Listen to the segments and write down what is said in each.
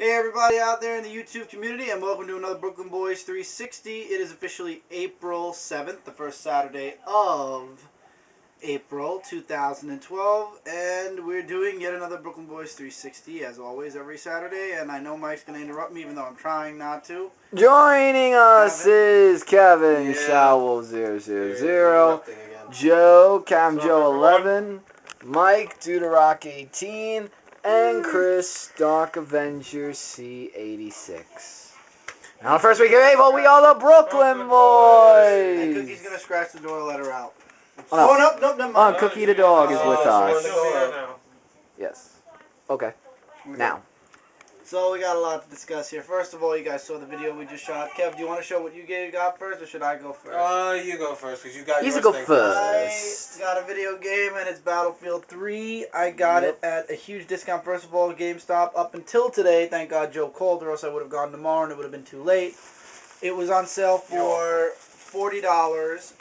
Hey everybody out there in the YouTube community, and welcome to another Brooklyn Boys 360. It is officially April 7th, the first Saturday of April 2012, and we're doing yet another Brooklyn Boys 360, as always, every Saturday, and I know Mike's going to interrupt me, even though I'm trying not to. Joining us is Kevin Showell 000, Joe Cam Joe 11, Mike Duderock 18, and Chris Dark Avenger C86. Now, the first week of April, we are the Brooklyn Boys. And Cookie's going to scratch the door, let her out. Oh, no, never mind. Cookie the dog is with us. Yes. Okay. Now. So we got a lot to discuss here. First of all, you guys saw the video we just shot. Kev, do you want to show what you got first, or should I go first? You go first, because you got He's yours go thing first. I got a video game, and it's Battlefield 3. I got it at a huge discount, first of all, GameStop. Up until today, thank God Joe called, or else I would have gone tomorrow, and it would have been too late. It was on sale for $40.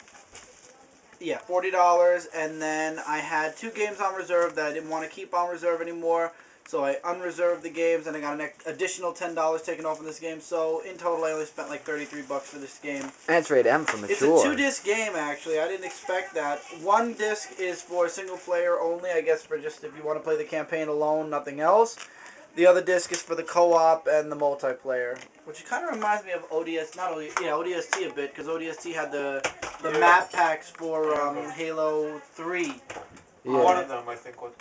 Yeah, $40, and then I had 2 games on reserve that I didn't want to keep on reserve anymore. So I unreserved the games, and I got an additional $10 taken off in this game. So in total, I only spent like $33 for this game. And it's rated M for mature. It's a 2-disc game, actually. I didn't expect that. 1 disc is for single player only, I guess, for just if you want to play the campaign alone, nothing else. The other disc is for the co-op and the multiplayer, which kind of reminds me of ODST a bit, because ODST had the map packs for Halo 3. Yeah. One of them, I think, was.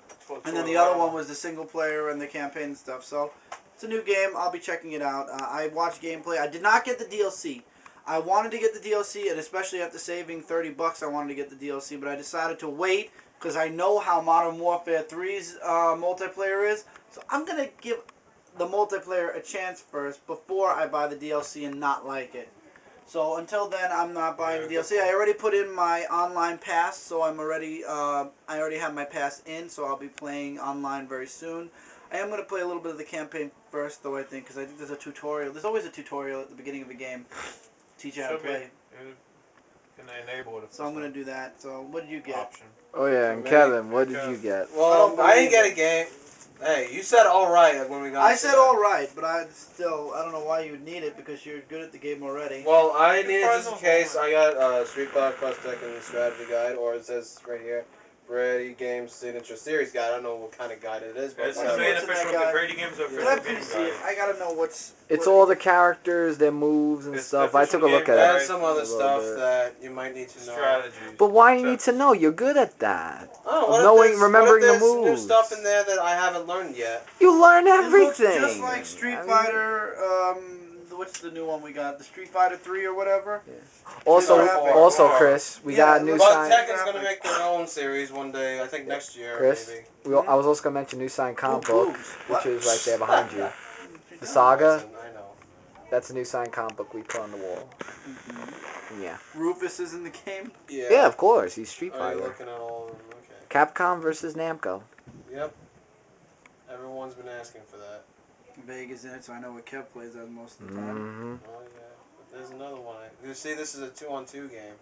And then the other one was the single player and the campaign and stuff. So it's a new game. I'll be checking it out. I watched gameplay. I did not get the DLC. I wanted to get the DLC, and especially after saving $30, I wanted to get the DLC. But I decided to wait because I know how Modern Warfare 3's multiplayer is. So I'm gonna give the multiplayer a chance first before I buy the DLC and not like it. So until then, I'm not buying the DLC. I already put in my online pass, so I already have my pass in, so I'll be playing online very soon. I am going to play a little bit of the campaign first, though, I think, because I think there's a tutorial. There's always a tutorial at the beginning of a game. Teach you how to play. You can enable it. So I'm going to do that. So what did you get? Option. Oh, yeah, and Kevin, what did you get? Well, I didn't get a game. Hey, you said alright when we got I said alright, but I don't know why you would need it, because you're good at the game already. Well, I needed just in case. I got Street Fighter Cross Tekken Strategy Guide, or it says right here, Brady Games Signature Series Guide. I don't know what kind of guide it is, but it's an official Brady Games official game guide. I gotta know what's... It's all the characters, their moves and stuff. I took a look at it. And some other stuff that you might need to know. Strategies. But why you need to know? You're good at that. Oh, remembering the moves. moves. There's stuff in there that I haven't learned yet. You learn everything. It looks just like Street Fighter, what's the new one we got? The Street Fighter 3 or whatever? Yeah. Also, Chris, we got a new sign. But Tekken's going to make their own series one day, I think next year, Chris, maybe. I was also going to mention new signed comic book, which is right there behind you. The Saga, I know. that's a new signed comic book we put on the wall. Yeah. Rufus is in the game? Yeah, of course. He's Street Are Fighter. you looking at all of them? Okay. Capcom versus Namco. Yep. Everyone's been asking for that. Vegas in it, so I know what Kev plays as most of the time. Mm-hmm. Oh, yeah. But there's another one. You see, this is a 2-on-2 game.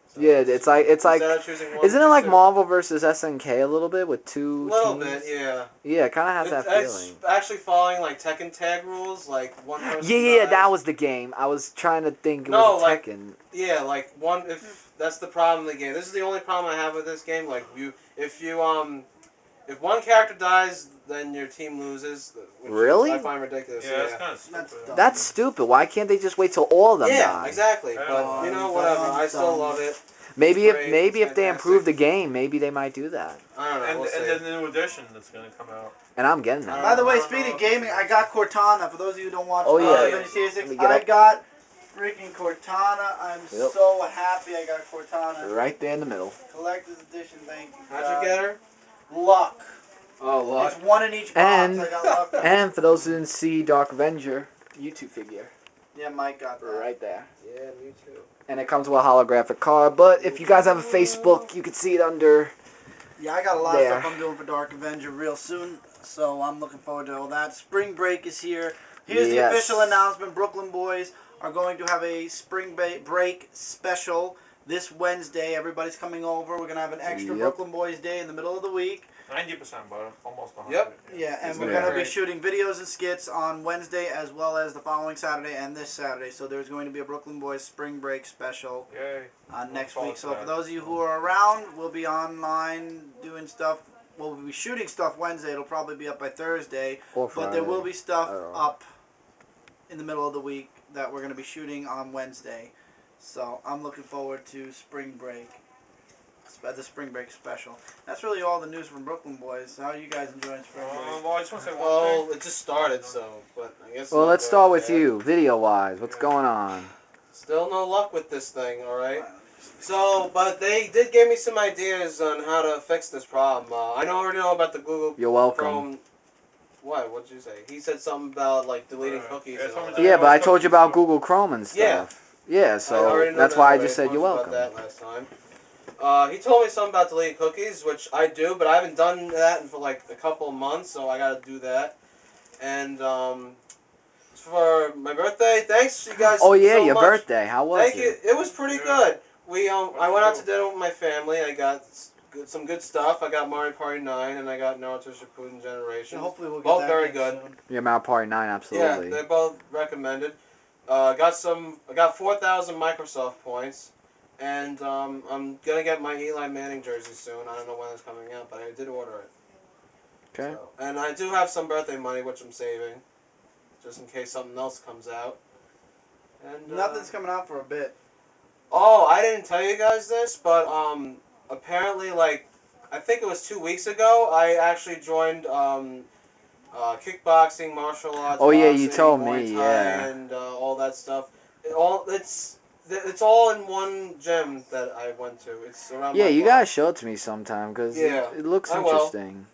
So Yeah, it's like isn't it like two. Marvel versus SNK a little bit with two A little teams? bit, yeah. Yeah, it kind of has that feeling. It's actually following like Tekken tag rules, like one person. Yeah, dies. that was the game. I was trying to think. It No, was like- Tekken. Yeah, like one. If that's the problem in the game, this is the only problem I have with this game. Like if one character dies, then your team loses. Which Really? I find ridiculous. Yeah, that's kind of stupid. That's stupid. Why can't they just wait till all of them Yeah, die? exactly. But you know, whatever. I still love it. Maybe Great, if they fantastic. improve the game, maybe they might do that. I don't know. And, We'll see. and then the new edition that's going to come out. And I'm getting that. By the way, speaking of gaming, I got Cortana. For those of you who don't watch Oh, yeah. Avengers Let Series me 6, get I up. got freaking Cortana. I'm Yep. so happy I got Cortana. Right there in the middle. Collector's edition, thank you. How'd you get her? Luck. Oh, It's one in each box. And- I got luck. And for those who didn't see Dark Avenger YouTube figure, Yeah, Mike got that. right there. Yeah, me too. And it comes with a holographic card. But if you guys have a Facebook, you can see it under. Yeah, I got a lot There. of stuff I'm doing for Dark Avenger real soon, so I'm looking forward to all that. Spring break is here. Here's the Yes. official announcement. Brooklyn Boys are going to have a spring break special this Wednesday. Everybody's coming over. We're going to have an extra Yep. Brooklyn Boys Day in the middle of the week. 90%, but almost 100. Yep. Yeah, and It's we're gonna going be to be great. shooting videos and skits on Wednesday as well as the following Saturday and this Saturday. So there's going to be a Brooklyn Boys Spring Break special Yay. next Look week. So forward for to that. those of you who are around, we'll be online doing stuff. We'll be shooting stuff Wednesday. It'll probably be up by Thursday. Or But there will be stuff I don't know. up in the middle of the week that we're going to be shooting on Wednesday. So I'm looking forward to Spring Break. The Spring Break special. That's really all the news from Brooklyn Boys. How are you guys enjoying Spring Break? Well, I just want to say one Well, thing. it just started, so, but I guess. Well, I'm let's not start going with there. you, video-wise. What's going on? Still no luck with this thing, alright? So, but they did give me some ideas on how to fix this problem. I already know about the Google You're welcome. Chrome. What? What'd you say? He said something about, like, deleting cookies and all that. Yeah, but I told you about Google Chrome and Yeah. stuff. Yeah, I so already know that's that why I already. just said I you're told you welcome. about that last time. He told me something about deleting cookies, which I do, but I haven't done that in for like a couple of months, so I gotta do that. And for my birthday, thanks you guys. Oh yeah, so your much. birthday. How was Thank it? you. It was pretty good. We I What'd went you out do? to dinner with my family. I got some good stuff. I got Mario Party 9 and I got Naruto Shippuden So Generations. hopefully we'll get Both that very game good. soon. Yeah, Mount Party 9, Yeah, absolutely. they're both recommended. I got 4,000 Microsoft points, and I'm gonna get my Eli Manning jersey soon. I don't know when it's coming out, but I did order it. Okay. So, and I do have some birthday money, which I'm saving, just in case something else comes out. And Nothing's coming out for a bit. Oh, I didn't tell you guys this, but apparently, like, I think it was 2 weeks ago, I actually joined kickboxing, martial arts, Oh, yeah, boxing, you told Muay me, Thai, yeah. and all that stuff. It's all in one gym that I went to. It's around Yeah, my you block. gotta show it to me sometime, because Yeah, it looks I will. interesting.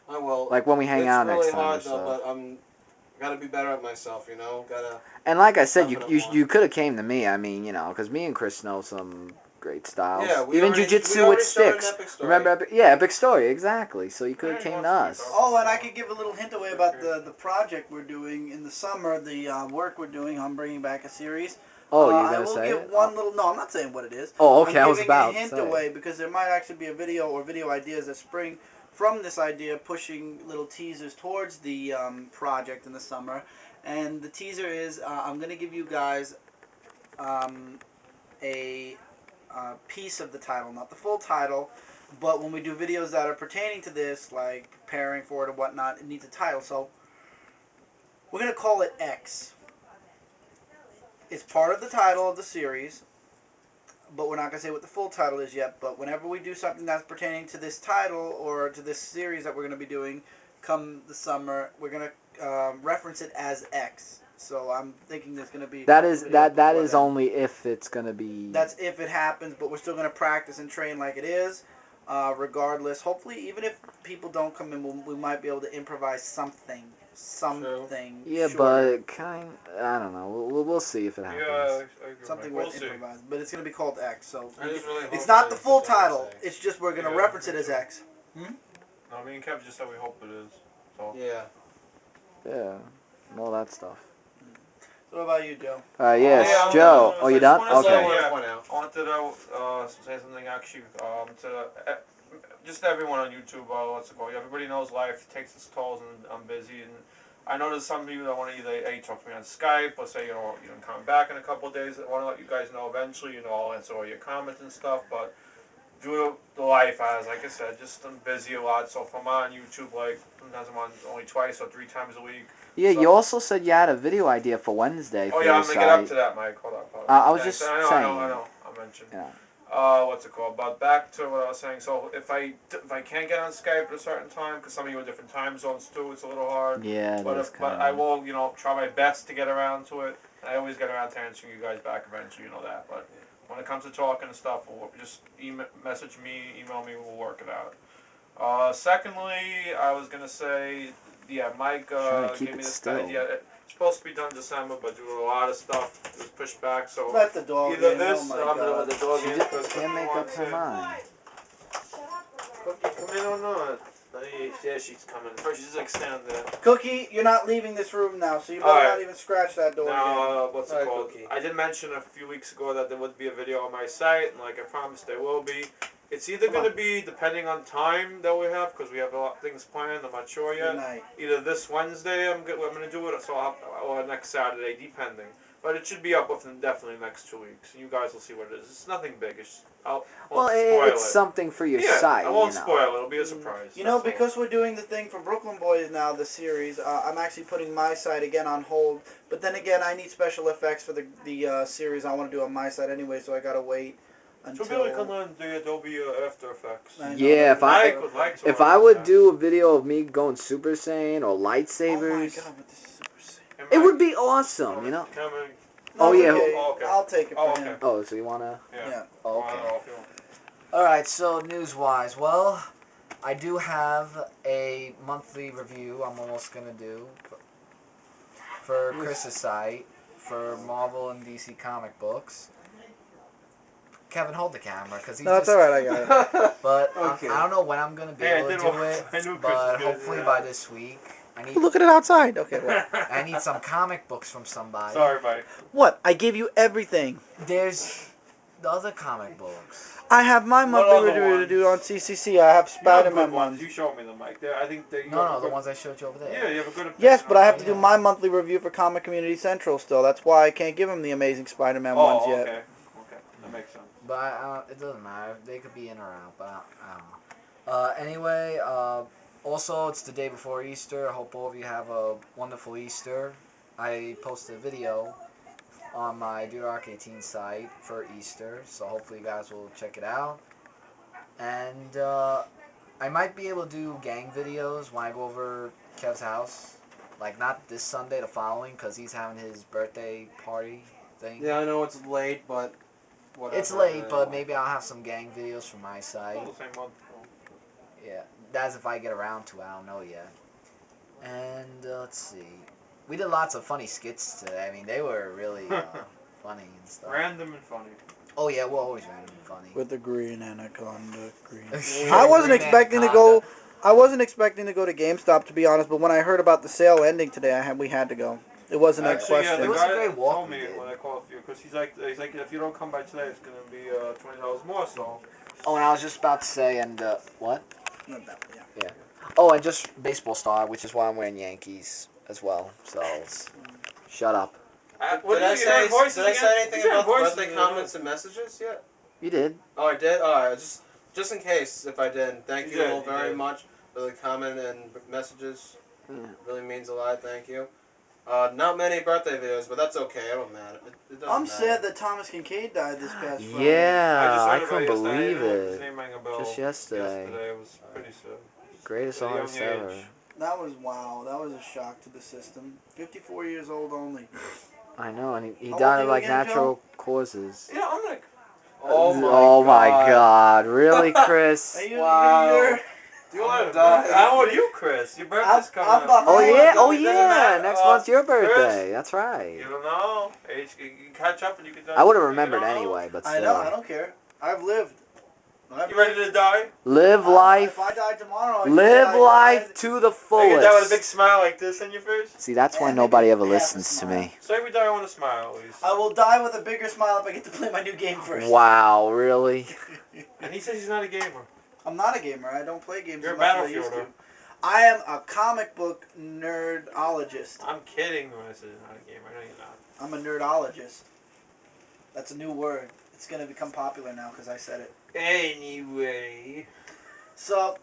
I will. Like when we hang out next It's time really or hard though, stuff. but gotta be better at myself, you know. Gotta. And like I said, toughen up you more. could have came to me. I mean, you know, because me and Chris know some great styles. Yeah, we even already jiu-jitsu with showed an sticks. Epic Story. Remember Epic? Yeah, Epic Story, exactly. So you could have Yeah, came he to wants to us. be Oh, and I could give a little hint away about the project we're doing in the summer, the work we're doing. I'm bringing back a series. Oh, you're I gonna will say give it? one little. No, I'm not saying what it is. Oh, okay. I'm I was giving about a hint to say. away because there might actually be a video or video ideas that spring from this idea, pushing little teasers towards the project in the summer. And the teaser is I'm going to give you guys a piece of the title, not the full title, but when we do videos that are pertaining to this, like preparing for it or whatnot, it needs a title. So we're going to call it X. It's part of the title of the series, but we're not going to say what the full title is yet. But whenever we do something that's pertaining to this title or to this series that we're going to be doing come the summer, we're going to reference it as X. So I'm thinking there's going to be That is videos that before is then. only if it's gonna be. That's if it happens, but we're still going to practice and train like it is. Regardless, hopefully, even if people don't come in, we might be able to improvise something. Yeah, shorter. but I don't know. We'll see if it happens. Yeah, I agree. Something We'll worth see. improvising, but it's going to be called X. So I just really hope it's not that the it's full just always title. X. It's just we're going to Yeah, reference it me as too. X. No, me and Kev just said we hope it is. So. Yeah. Yeah, and all that stuff. So what about you, Joe? Yes, I'm Joe. gonna- Oh, you I just done? wanna say, Okay. Wanna yeah, point out. I wanted to say something actually to just everyone on YouTube. What's it called? Everybody knows life takes its tolls, and I'm busy. And I know there's some people that want to either talk to me on Skype or say you can come back in a couple of days. I want to let you guys know eventually. I'll answer all your comments and stuff, but. Due to the life as, like I said, just I'm busy a lot. So if I'm on YouTube, like sometimes I'm on only 2 or 3 times a week. Yeah, So- you also said you had a video idea for Wednesday Oh for yeah, your I'm gonna get up site. to that, Mike. Hold up. I was Thanks. just I saying. know. I mentioned. Yeah. What's it called? But back to what I was saying. So if I can't get on Skype at a certain time, because some of you are different time zones too, it's a little hard. Yeah, it is But kind I of. will, try my best to get around to it. I always get around to answering you guys back eventually. You know that. But when it comes to talking and stuff, we'll just message me, email me. We'll work it out. Secondly, I was gonna say, yeah, Mike Trying to keep gave me it this still. idea. It's supposed to be done December, but due to a lot of stuff, it was pushed back. So Let the dog either in. this, Oh my God. The dog She in. just can't make up her mind. Cookie, come in or not? yeah, she's coming. First, she's like standing there. Cookie, you're not leaving this room now, so you better Alright. not even scratch that door again. Now, what's it Alright, called? Cookie. I did mention a few weeks ago that there would be a video on my site, and like I promised, there will be. It's either Come going on. to be depending on time that we have, because we have a lot of things planned. I'm not sure Good yet. night. Either this Wednesday I'm going to do it, or next Saturday, depending. But it should be up within definitely next 2 weeks. You guys will see what it is. It's nothing big. I won't Well, spoil it's it. something for your Yeah, site. I won't you know. spoil it. It'll be a surprise. You know, that's all. because we're doing the thing for Brooklyn Boys now, the series, I'm actually putting my site again on hold. But then again, I need special effects for the series I want to do on my site anyway, so I gotta wait until. So Billy can learn the Adobe After Effects. I know Yeah, that if would Mike be would like to. If I would do a video of me going Super Saiyan or Oh my lightsabers, god, but this is Super Saiyan. it would be awesome, you know. No, Oh, it's yeah. Okay. Oh, okay. I'll take it for Oh, him. okay. Oh, so you wanna? Yeah. Oh, okay. Well, if you want. All right. So news-wise, well, I do have a monthly review. I'm almost gonna do for Chris's site for Marvel and DC comic books. Kevin, hold the camera, because he No, it's just. alright, I got it. But Okay. I don't know when I'm gonna be Hey, I able to did do want- it, I knew Chris was but gonna do hopefully that. by this week. I need Look at it outside. Okay, what? I need some comic books from somebody. Sorry, Mike. What? I give you everything. There's the other comic books. I have my What monthly other review to do on ones? CCC. I have You have Spider-Man good ones. ones. You showed me them, Mike. I think that you No, have a no, the good- ones I showed you over there. Yeah, you have a good opinion. Yes, but I have on to them. do my monthly review for Comic Community Central still. That's why I can't give him the Amazing Spider-Man ones Oh, yet. okay. Okay, that makes sense. But it doesn't matter. They could be in or out, but I don't know. Anyway, also, it's the day before Easter. I hope all of you have a wonderful Easter. I posted a video on my Durock 18 site for Easter, so hopefully you guys will check it out. And I might be able to do gang videos when I go over Kev's house. Like, not this Sunday, the following, because he's having his birthday party thing. Yeah, I know it's late, but whatever. It's late, but maybe I'll have some gang videos from my site. All the same month. Yeah, that's if I get around to it. I don't know yet. And let's see. We did lots of funny skits today. I mean, they were really funny and stuff. Random and funny. Oh yeah, we're always random and funny. With the green anaconda, green. Yeah, I wasn't green expecting to anaconda. go. I wasn't expecting to go to GameStop, to be honest. But when I heard about the sale ending today, we had to go. It wasn't a Actually, question. yeah, It the was a guy great walk told we me did. when I called you, because he's like, if you don't come by today, it's gonna be $20 more. So. Oh, and I was just about to say, and what? Not that one, yeah. Oh, and just baseball star, which is why I'm wearing Yankees as well. So, shut up. Did I say anything about the birthday comments and messages yet? You did. Oh, I did? Alright, just in case if I didn't. Thank You you all did, you very did. much for the comment and messages. Yeah. Really means a lot, thank you. Not many birthday videos, but that's okay, it don't matter. It doesn't I'm matter. sad that Thomas Kincaid died this past Friday. Yeah, I just couldn't heard about believe yesterday. His it. name rang a bell Just yesterday. Yesterday, it was pretty sad. Greatest At a young artist ever. age. That was wow. That was a shock to the system. 54 years old only. I know, and he How old died are of you like again, natural causes. Yeah, I'm like. Oh my god. Really, Chris? Are you, Wow. you're- Do you want to die? How old are you, Chris? Your birthday's coming I'm up. behind. Oh yeah, oh It doesn't yeah. matter. Next month's your birthday. Chris, That's right. You don't know. Age, you can catch up and you can die. I would have You remembered don't know. anyway, but I know. I still. don't care. I've lived. You ready to die? Live If life. I died tomorrow, I should Live die. life to the I get that with a big fullest. smile like this on your face. See, that's why Yeah, nobody maybe ever half a listens to smile. me. So every day I want to smile at least. I will die with a bigger smile if I get to play my new game first. Wow, really? And he says he's not a gamer. I'm not a gamer. I don't play games You're as a much as I used to. battlefielder. I am a comic book nerdologist. I'm kidding when I say he's not a gamer. I know you're not. I'm a nerdologist. That's a new word. It's going to become popular now because I said it. Anyway. So,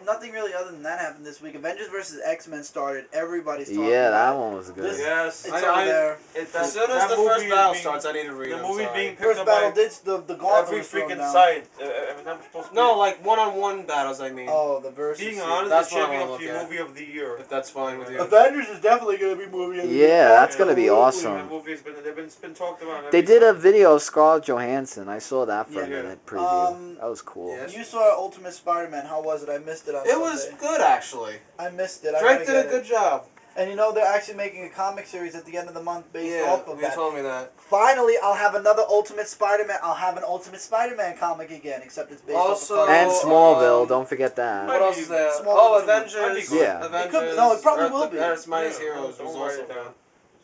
nothing really other than that happened this week. Avengers vs. X-Men started. Everybody's talking Yeah, about that one was good. This- Yes. it. It's over there. As soon as the first battle starts, I need to read The I'm movie's sorry. being picked First up battle by did the gauntlet every was thrown freaking down. site. Every time it's supposed to be. No, like one-on-one battles, I mean. Oh, the versus. Being series. honest, That's it's what I shaping wanna up to look your at. movie of the year. If that's fine with you. Avengers is definitely going to be movie of the year. Yeah, that's gonna be Absolutely. awesome. That movie's been talked about. on They every did a site. video of Scarlett Johansson. I saw that for a Yeah. minute preview. Um, That was cool. yeah. You saw Ultimate Spider-Man. How was it? I missed it on It Sunday. was good, actually. I missed it. I Drake gotta did a get good it. job. And you know, they're actually making a comic series at the end of the month based Yeah, off of you that. told me that. Finally, I'll have another Ultimate Spider-Man. I'll have an Ultimate Spider-Man comic again, except it's based Also- off of And Oh, Smallville, um, don't forget that. What else is there? Small Oh, Ultimate. Avengers. That'd be good. Yeah. Avengers. It could be- no, it probably Earth, will be. Earth's Mightiest Yeah, Heroes don't was worry also about there. it.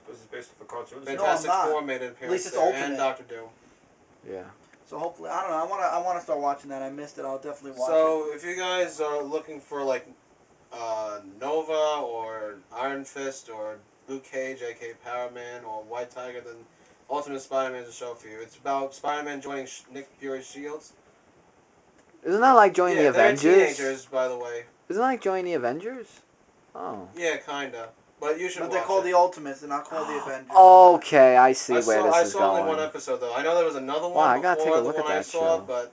Because it's based off a cartoon. No, I'm Fantastic not. Four made an appearance At least it's there, Ultimate. and Doctor Doom. Yeah. So hopefully, I don't know. I wanna start watching that. I missed it. I'll definitely watch it. So if you guys are looking for like Nova or Iron Fist or Luke Cage, aka Power Man, or White Tiger, then Ultimate Spider-Man is a show for you. It's about Spider-Man joining Nick Fury's Shields. Isn't that like joining the Yeah, they're Avengers? teenagers, by the way. Isn't that like joining the Avengers? Oh. Yeah, kinda. But you should But watch they're called it. the Ultimates. They're not called the Avengers. Okay, I see I where saw, I this is saw only one going. episode though. I know there was another Wow, one I gotta take before a the look one at I that saw, show. but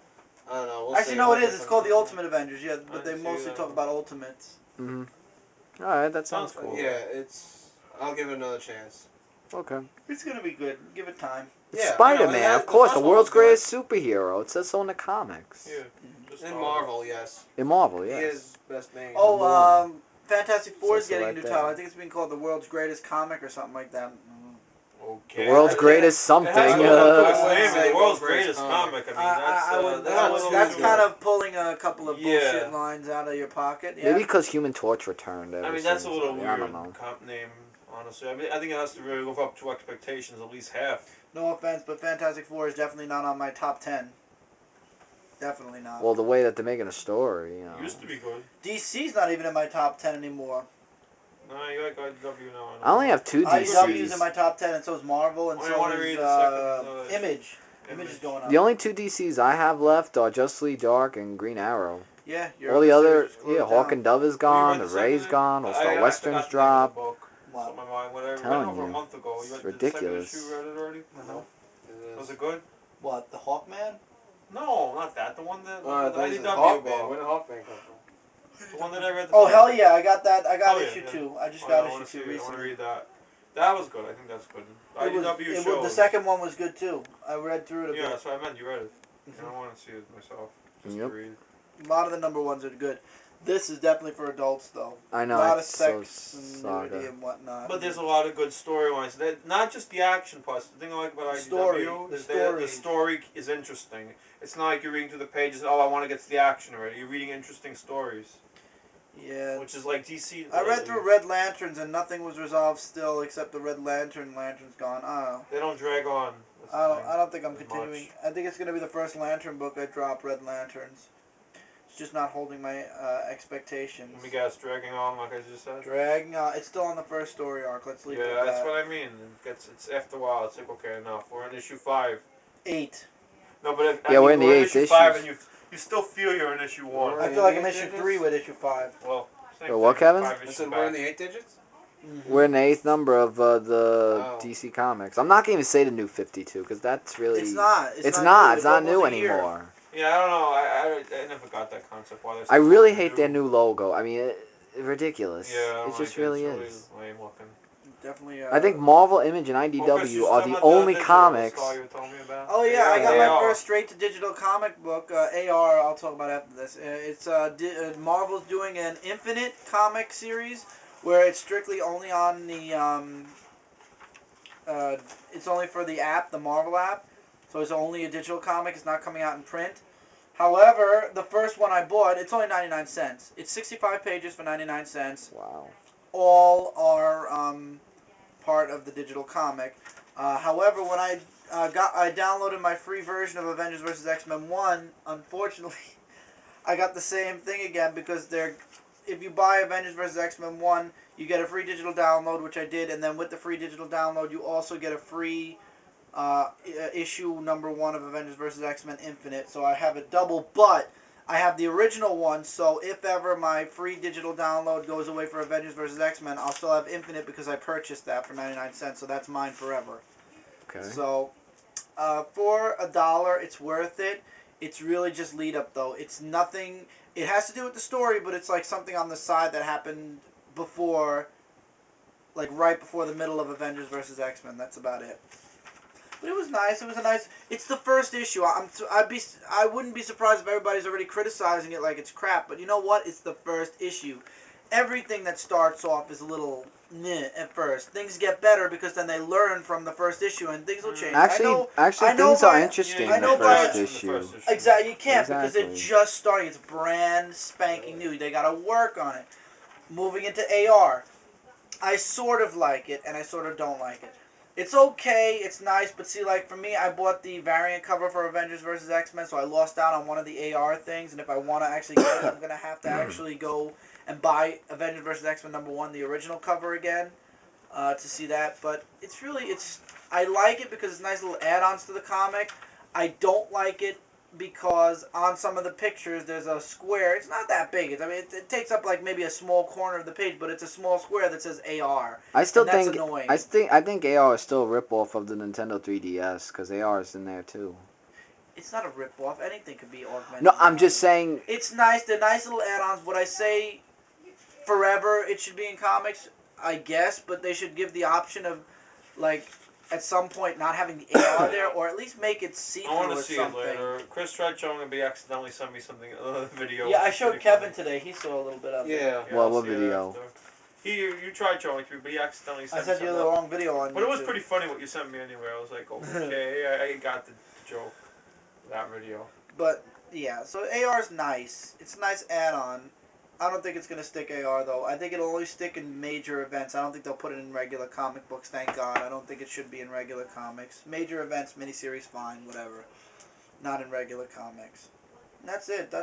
I don't know. We'll Actually, see. no, I'll it get is. It's some- called the Ultimate Avengers. Yeah, but I they didn't see mostly that talk one. about Ultimates. Mhm. All right, that sounds Sounds cool. Yeah, it's. I'll give it another chance. Okay. It's gonna be good. Give it time. It's Yeah, I Spider-Man, know, of course, the the first one world's was good. greatest superhero. It says so in the comics. Yeah. Just In all- Marvel, yes. In Marvel, He yes. is best name. Oh, Number one. Fantastic Four is Says so getting right a new there. title. I think it's being called the World's Greatest Comic or something like that. Okay. The world's Yeah. greatest It something. has to be I a would good say name. The World's world's Greatest greatest comic. I mean, that's That's too kind good. of pulling a couple of Yeah. bullshit lines out of your pocket. Yeah. Maybe because Human Torch returned. I ever mean, that's a since. little I weird don't know. name, honestly. I mean, I think it has to really live up to expectations, at least half. No offense, but Fantastic Four is definitely not on my top 10. Definitely not. Well, the way that they're making a story, you know. Used to be good. DC's not even in my top 10 anymore. No, you like IDW now. I only have two IDW's in DCs. my top 10, and so is Marvel, and I so wanna is read the second, Image. Image is going up. The only two DCs I have left are Justice League Dark and Green Arrow. Yeah, All the other, series is closed Hawk down. and Dove is gone, the Ray's gone, All Star Westerns dropped. Wow. Slipped my mind. When I read it Telling over a you, month ago. it's You read ridiculous. The second issue, read it already? Uh-huh. Was it good? What, the Hawkman? No, not that. The one that the There's IDW Hawkman. book. Where did Hawkman come from? The one that I read. Oh, hell yeah, I got that. I got Oh, yeah, issue yeah. 2. I just Oh, got yeah, I wanna issue see 2 it. I want to recently. read that. That was good. I think that's good. IDW The second one was good too. I read through it a Yeah, bit. that's what I meant. You read it. I don't want to see it myself. Just Yep. to read. A lot of the number ones are good. This is definitely for adults though. I know, A lot of it's so sex and nudity saga. and whatnot. But there's a lot of good storylines. Not just the action parts. The thing I like about IDW is that the story is interesting. It's not like you're reading through the pages and, oh, I want to get to the action already. You're reading interesting stories. Yeah. Which is like DC. I read through Red Lanterns and nothing was resolved still except the Red Lantern's gone. Oh. They don't drag on. I don't think I'm as continuing. much. I think it's gonna be the first Lantern book I drop, Red Lanterns. It's just not holding my expectations. Let me guess, dragging on like I just said. Dragging it's still on the first story arc. Let's leave it Yeah, at that's that. what I mean. It's after a while. It's like, okay, enough. We're in issue 5. 8. No, but Yeah, we're in the eighth issue 5 issue. and you still feel you're in issue 1. I feel like I'm issue 3 with issue 5. Well, same But what, thing, Kevin? 5 I issues said back. we're in the 8 digits? We're in the 8th number of the Wow. DC Comics. I'm not going to even say the new 52 because that's really... It's not. It's not new almost a year. anymore. Yeah, I don't know. I never got that concept. Why I really hate their new logo. I mean, ridiculous. Yeah, It just really is. Lame looking. Definitely. I think Marvel, Image, and IDW are the only comics. Oh yeah, I got They my are. first straight to digital comic book. AR, I'll talk about after this. It's Marvel's doing an Infinite comic series where it's strictly only on the it's only for the app, the Marvel app. So it's only a digital comic. It's not coming out in print. However, the first one I bought, it's only 99 cents. It's 65 pages for 99 cents. Wow. All are part of the digital comic. However, when I downloaded my free version of Avengers vs. X-Men 1, unfortunately, I got the same thing again because if you buy Avengers vs. X-Men 1, you get a free digital download, which I did, and then with the free digital download, you also get a free issue number 1 of Avengers vs. X-Men Infinite. So I have it double, but I have the original one, so if ever my free digital download goes away for Avengers vs. X-Men, I'll still have Infinite because I purchased that for 99 cents, so that's mine forever. Okay. So, for $1, it's worth it. It's really just lead up, though. It's nothing... It has to do with the story, but it's like something on the side that happened before... Like, right before the middle of Avengers vs. X-Men. That's about it. But it was nice. It was a nice... It's the first issue. I wouldn't be surprised if everybody's already criticizing it like it's crap. But you know what? It's the first issue. Everything that starts off is a little meh at first. Things get better because then they learn from the first issue and things will change. Actually, I know things are by- interesting I in know the by- first issue. Exactly. You can't because Exactly. it's just starting. It's brand spanking new. They got to work on it. Moving into AR. I sort of like it and I sort of don't like it. It's okay, it's nice, but see, like, for me, I bought the variant cover for Avengers vs. X-Men, so I lost out on one of the AR things, and if I want to actually get it, I'm going to have to actually go and buy Avengers vs. X-Men #1, the original cover again, to see that. But it's really, I like it because it's nice little add-ons to the comic. I don't like it because on some of the pictures there's a square. It's not that big. It takes up like maybe a small corner of the page, but it's a small square that says AR. I still and that's think annoying. I think AR is still a ripoff of the Nintendo 3DS because AR is in there too. It's not a rip-off. Anything could be augmented. No, I'm just reality. saying. It's nice. They're nice little add-ons. Would I say forever it should be in comics? I guess, but they should give the option of, like, at some point not having the AR there, or at least make it see-through I want or to see something. it later. Chris tried showing me, accidentally sent me something, a video. Yeah, I which is showed pretty Kevin funny. today. He saw a little bit of it. Yeah. Well, I'll what see it video? after. You tried showing it to me, but he accidentally I sent me sent you something the else. wrong video on But it was YouTube. pretty funny what you sent me anyway. I was like, okay, I got the joke. That video. But yeah, so AR's nice. It's a nice add-on. I don't think it's gonna stick AR though. I think it'll only stick in major events. I don't think they'll put it in regular comic books. Thank God. I don't think it should be in regular comics. Major events, miniseries, fine, whatever. Not in regular comics. And that's it.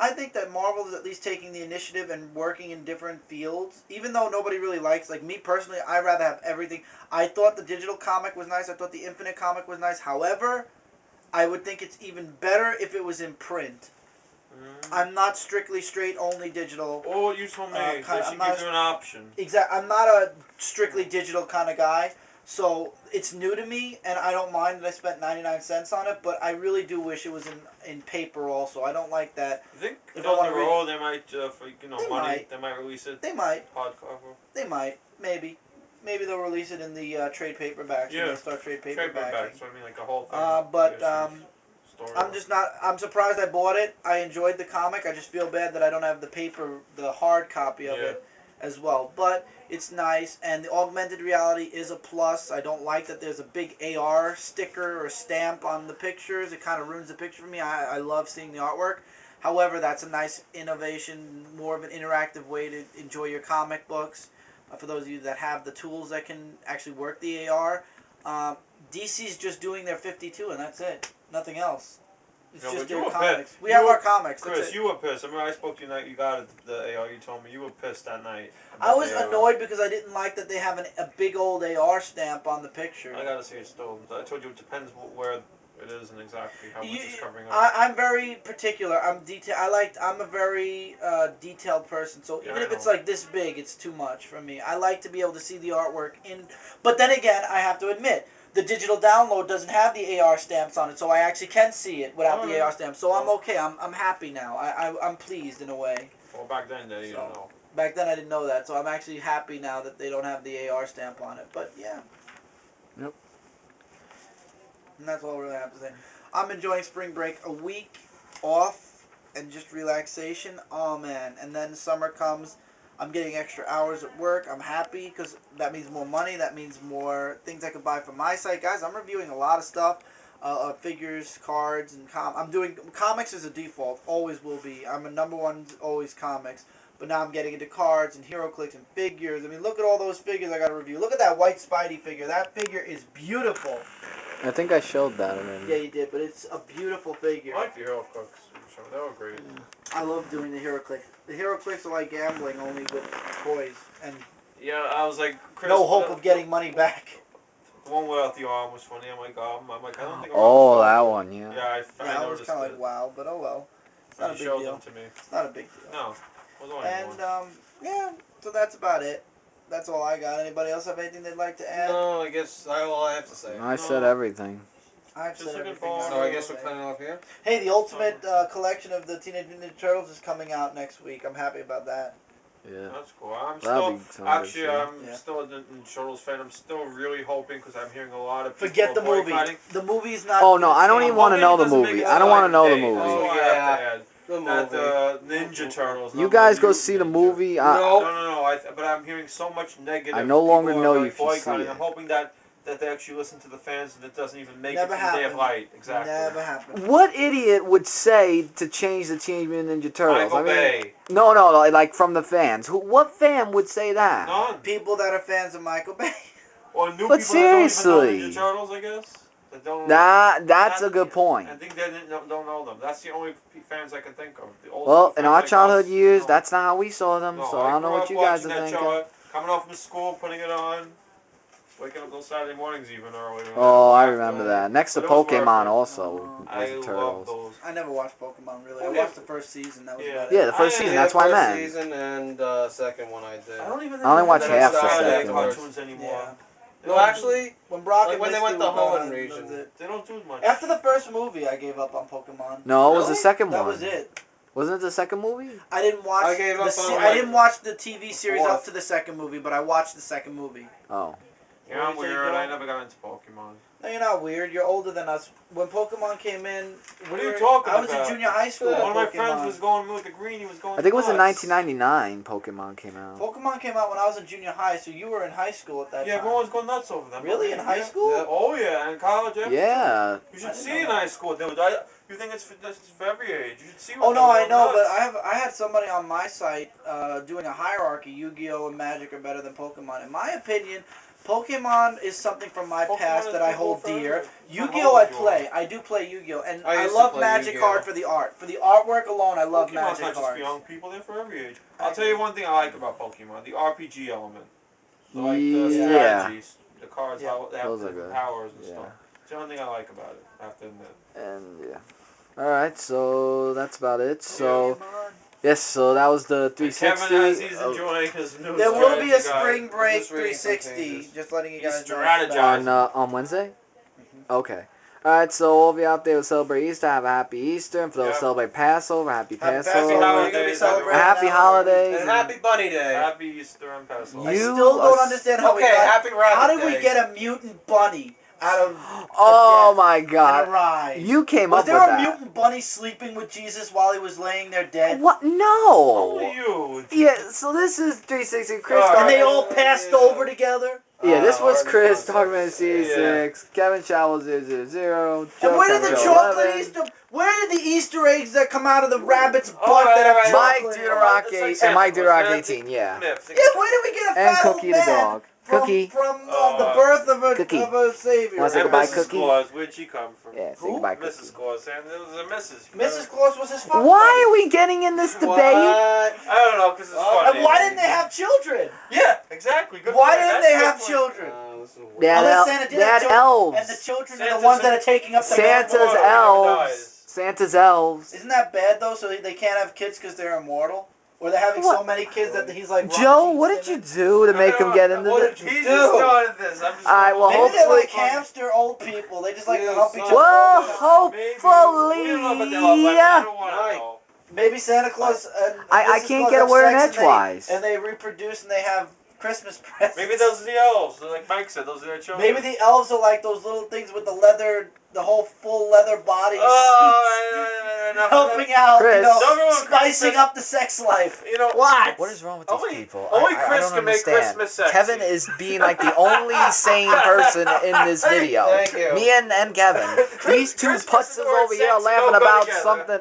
I think that Marvel is at least taking the initiative and working in different fields. Even though nobody really likes, like me personally, I'd rather have everything. I thought the digital comic was nice. I thought the Infinite comic was nice. However, I would think it's even better if it was in print. I'm not strictly straight only digital. Oh, what you told me. They I'm should not give you an option. I'm not a strictly digital kind of guy, so it's new to me, and I don't mind that I spent 99 cents on it. But I really do wish it was in paper also. I don't like that. I think If I down wanna the read- road they might, for They money, might. they might release it They might. hardcover. They might. Maybe. Maybe they'll release it in the trade paperbacks when Yeah. they start trade Paperback, paperbacking. so I mean like the whole thing. But issues, story. I'm just not. I'm surprised I bought it. I enjoyed the comic. I just feel bad that I don't have the hard copy of it as well. But it's nice, and the augmented reality is a plus. I don't like that there's a big AR sticker or stamp on the pictures. It kind of ruins the picture for me. I love seeing the artwork. However, that's a nice innovation, more of an interactive way to enjoy your comic books. For those of you that have the tools that can actually work the AR. DC's just doing their 52, and that's it. Nothing else. It's No, just but you their were comics. pissed. We You have were- our comics. That's Chris, it. you were pissed. I remember I spoke to you the night you got it, the AR. You told me you were pissed that night. I was about the AR. annoyed because I didn't like that they have a big old AR stamp on the picture. I gotta see it still. I told you it depends where it is and exactly how much it's covering up. I'm very particular. I'm a very detailed person. So Yeah, even I if it's know. like this big, it's too much for me. I like to be able to see the artwork in. But then again, I have to admit, the digital download doesn't have the AR stamps on it, so I actually can see it without the AR stamps. So I'm okay. I'm happy now. I'm pleased in a way. Well, back then they didn't know. Back then I didn't know that, so I'm actually happy now that they don't have the AR stamp on it. But yeah. Yep. And that's all I really have to say. I'm enjoying spring break. A week off and just relaxation. Oh man. And then summer comes. I'm getting extra hours at work. I'm happy because that means more money. That means more things I could buy from my site. Guys, I'm reviewing a lot of stuff. Figures, cards, and I'm doing comics as a default. Always will be. I'm a #1 always comics. But now I'm getting into cards and HeroClix and figures. I mean, look at all those figures I got to review. Look at that white Spidey figure. That figure is beautiful. I think I showed that already. Yeah, you did, but it's a beautiful figure. I like the Hero Cooks. They were great. I love doing the HeroClix. The HeroClix are like gambling, only with toys and Yeah, I was like, Chris, no hope of getting money back. The one without the arm was funny. I'm like, I don't think. Oh, that one, yeah. Yeah, I Yeah, I was noticed kind of it. like, wow, but oh well. It's not a You big showed deal. them to me. It's not a big deal. No, was only And one. yeah, so that's about it. That's all I got. Anybody else have anything they'd like to add? No, I guess all I have to say. I said everything. I've Just said looking everything. forward- I So I wanted guess to we're say. cutting off here. Hey, the ultimate collection of the Teenage Mutant Ninja Turtles is coming out next week. I'm happy about that. Yeah. That's cool. I'm That'll still be something actually to I'm Yeah. still a Turtles fan. I'm still really hoping because I'm hearing a lot of people Forget the movie. boycotting. The movie's not. Oh, no, I don't good. even want to know the Hoping it doesn't movie. make I don't want to know the day. movie. That's Oh, all I yeah. have to add. The Not movie. the Ninja Turtles. You not guys the go Mutant see the Ninja. movie. No. No. But I'm hearing so much negative. I no longer People are know really if you see boycotting. it. I'm hoping that they actually listen to the fans and it doesn't even make Never it to the day of happened. light. Exactly. Never happened. What idiot would say to change the Teenage Mutant Ninja Turtles? Michael Bay. No, like from the fans. What fan would say that? None. People that are fans of Michael Bay. Or new But people that don't even know seriously. Ninja Turtles, I guess. That don't. That's a good point. I think they don't know them. That's the only fans I can think of. The old Well, school in fans our like childhood us, years, no. that's not how we saw them, No, so I don't know grew what up you guys watching are that thinking. show, coming home from school, putting it on, waking up those Saturday mornings even early. Oh, I After- remember that. Next to But it was worth Pokemon it. also was I the love Turtles. those. I never watched Pokemon really. I Yeah. watched the first season. That was Yeah. about Yeah, it. the first season, Yeah, that's what I first meant. season and second one I did. I don't even. I only watched Then I half the stopped second afterwards. one. cartoons anymore. Yeah. No, actually, When Brock like and when they Misty went the were gone, Hoenn I region. loved it. They don't do much. After the first movie, I gave up on Pokemon. No, it was the Really? second That one. was it. Wasn't it the second movie? I didn't watch. I gave up on, I like, didn't watch the TV series fourth. up to the second movie, but I watched the second movie. Oh. Yeah, I'm What do you weird. think, I Bill? never got into Pokemon. No, you're not weird. You're older than us. When Pokemon came in, What are you talking I was about? in junior high school. Yeah. when One of my Pokemon. friends was going with the green. He was going. I think it was in nuts. 1999 Pokemon came out. Pokemon came out when I was in junior high, so you were in high school at that Yeah, time. everyone was going nuts over them. Really? In high Yeah. school? Yeah. Oh yeah, and college. After. Yeah. You I should didn't see know in that. high school, dude. You think it's for every age? You should see. Oh what no, they're I know, going but nuts. I had somebody on my site doing a hierarchy. Yu-Gi-Oh and Magic are better than Pokemon. In my opinion, Pokemon is something from my Pokemon past is that I the hold goal dear. forever. Yu-Gi-Oh I Yu-Gi-Oh. play. I do play Yu-Gi-Oh, and I I used to love play Magic Yu-Gi-Oh. card for the art. For the artwork alone, I love Pokemon's Magic not just card. for young people; they're for every age. I I'll tell you agree. one thing I like about Pokemon: the RPG element, like the Yeah. strategies, the cards, Yeah. how they have Those are different good. powers and Yeah. stuff. It's the only thing I like about it. I have to admit. And yeah. Alright, so that's about it. So, Pokemon. yes, so that was the And 360. Kevin, as he's Oh, enjoying his new There will be a strategy guide. spring break just reading some 360. pages. Just letting you He's guys know. strategizing. on Wednesday? Okay. Alright, so all of you out there who celebrate Easter, have a happy Easter. And for those who Yep. celebrate Passover, happy Happy Passover. Passover. You're gonna be Holidays, celebrating Happy that. holidays. And happy Bunny Day. Happy Easter and Passover. I You still don't are- understand how we Okay, got. happy Rabbit How did Day. we get a mutant bunny out of Oh death my in a god. ride? You came Was up there with a that. mutant bunny sleeping with Jesus while he was laying there dead? What? No. Only you. Yeah, so this is 360 Chris. Alright. And they all passed over together? Yeah, this was already Chris done talking so. about C6, Kevin Shower 000, Joe And where did the Campbell chocolate 11, Easter? Where did the Easter eggs that come out of the rabbit's butt Alright, that have alright. Mike chocolate in them? Duderock It's like 8, Santa and Mike Claus, Duderock man. 18, yeah. Myth. Yeah, where did we get a And fat old Cookie the man dog. from, Cookie. from the birth of a, Cookie. of a savior? Wanna say And goodbye, Mrs. Cookie? Claus, where'd she come from? Yeah, say Who? goodbye, Mrs. Cookie. Claus, and there was a Mrs. Mrs. Claus was his fucking Why are we getting in this debate? What? I don't know, because it's funny. And why didn't they have children? Yeah, exactly. Good Why point. didn't That's they a good have point. children? This is weird. They had, Unless el- Santa did they have had children, elves. and the children are Santa's the ones that a- are taking up the Santa's mantle. elves. Santa's elves. Isn't that bad though? So they can't have kids because they're immortal, or they're having What? so many kids that he's like. Joe, Robert what G. did you Simmons. do to make him get into What this? did he just go into this? I'm just Alright, well, Maybe they're like hopefully- hamster old people. They just like to Yeah, hump each son. other. Well, Maybe. hopefully. We don't know about that, but I don't want to Mike. know. Maybe Santa Claus. And I Mrs. can't Claus get a have word in sex and edgewise. And they reproduce and they have Christmas presents. Maybe those are the elves. Like Mike said, those are their children. Maybe the elves are like those little things with the leather, the whole full leather bodies. Oh, helping out, Chris. you know, Don't ruin spicing Christmas. up the sex life. You know What? What is wrong with these Only- people? only I Chris don't can make understand. Christmas sexy. Kevin is being like the only sane person in this video. Thank you. Me and Kevin. These two Christmas putzes and the word over here are sexy laughing don't go about together. something.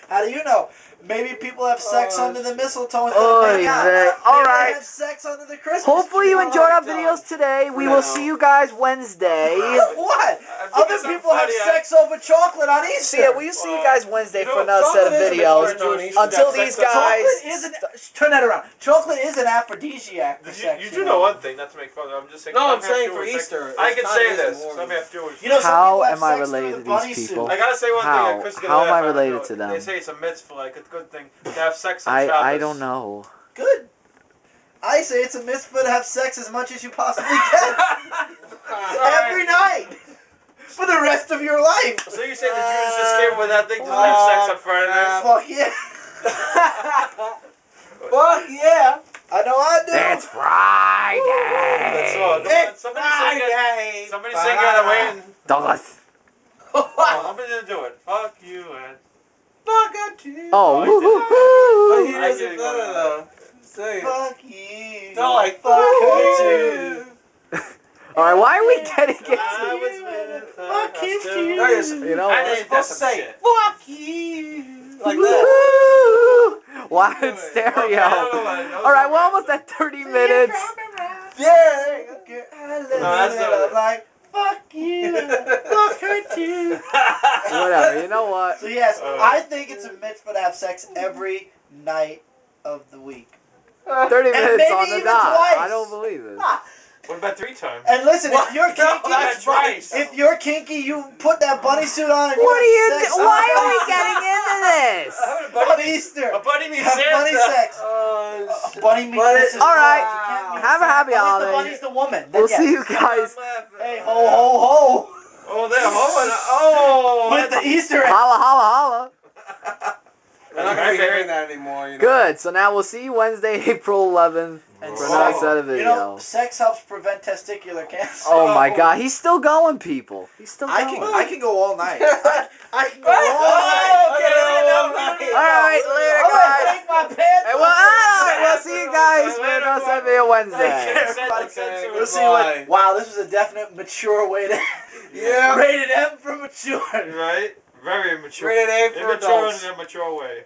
How do you know? Maybe people have sex under the mistletoe instead Oy of making out. vey. Maybe Alright. they have sex under the Christmas Hopefully you tree. enjoyed our done. videos today. We For will now. see you guys Wednesday. What? I think Other it's people have funny, sex over chocolate on Easter. So yeah, we'll see you guys Wednesday You know, for another set of chocolate is videos. important. Until these guys. Chocolate is an turn that around. Chocolate is an aphrodisiac for sex. You do know one thing, not to make fun of it. I'm just saying. No, I'm some saying half for Jewish, Easter. I it's can not say just this. Mormons. Some half Jewish. You know, some How people have am I sex related through to the bunny these suit. people? I gotta say one How? thing. Chris is gonna How am laugh I at it. related to them? They say it's a mitzvah, like it's a good thing to have sex on I Shabbos. don't know. Good. I say it's a mitzvah to have sex as much as you possibly can. Every night. For the rest of your life. So you say the Jews just came up with that thing to have sex on Friday? Fuck yeah. Fuck yeah. I know I do. It's Friday. That's all. Come on, It's somebody sing it. Friday. Somebody sing it and win. Douglas. I'm gonna do it. Fuck you and. Fuck you. Oh, I woo, did woo, But woo. he I doesn't did know go though. Say it. Fuck you. No, like, fuck fuck you. All right, why are we getting it? I was with her. Fuck you, I still- too. No, you're You know I what? ain't supposed to some say shit. Fuck you. like that. Woo! Why in Do it. stereo? Okay, I don't know what- All right, we're almost at 30 minutes. Yeah. her. I love that's her. not I'm it. like, fuck you. Fuck her too. Whatever. You know what? So yes, I think it's a mitzvah to have sex every night of the week. 30 minutes maybe on the even dot. twice. I don't believe this. Ah, What about 3 times? and listen, What? if you're No, kinky, that's right. if you're kinky, you put that bunny suit on and What are you you? have sex Why are we on getting into this? Having a on buddy, Easter? a buddy meets Have bunny Santa. sex. Oh, shit. Bunny meets But Mrs. All right. Claus. You can't meet Have a Santa. happy Unless holiday. the bunny's the woman. Then We'll yes. see you guys. Hey, ho, ho, ho. Oh, they're hoeing. Oh, With the Easter egg. Holla, holla, holla. We're not going to be hearing that anymore. You know? Good. So now we'll see you Wednesday, April 11th And for Oh. another set of You know, video. sex helps prevent testicular cancer. Oh my God, he's still going, people. He's still I going. can go all night. I can go all Oh, night. okay. All right, later, I'm gonna guys. take my pants Hey, off. well, all right, we'll see you guys for another set of video Wednesday. Okay, We'll see goodbye. what. Wow, this was a definite mature way to. Yeah. Rated M for mature. Right? Very immature. Rated A for Immature adults. in a mature way.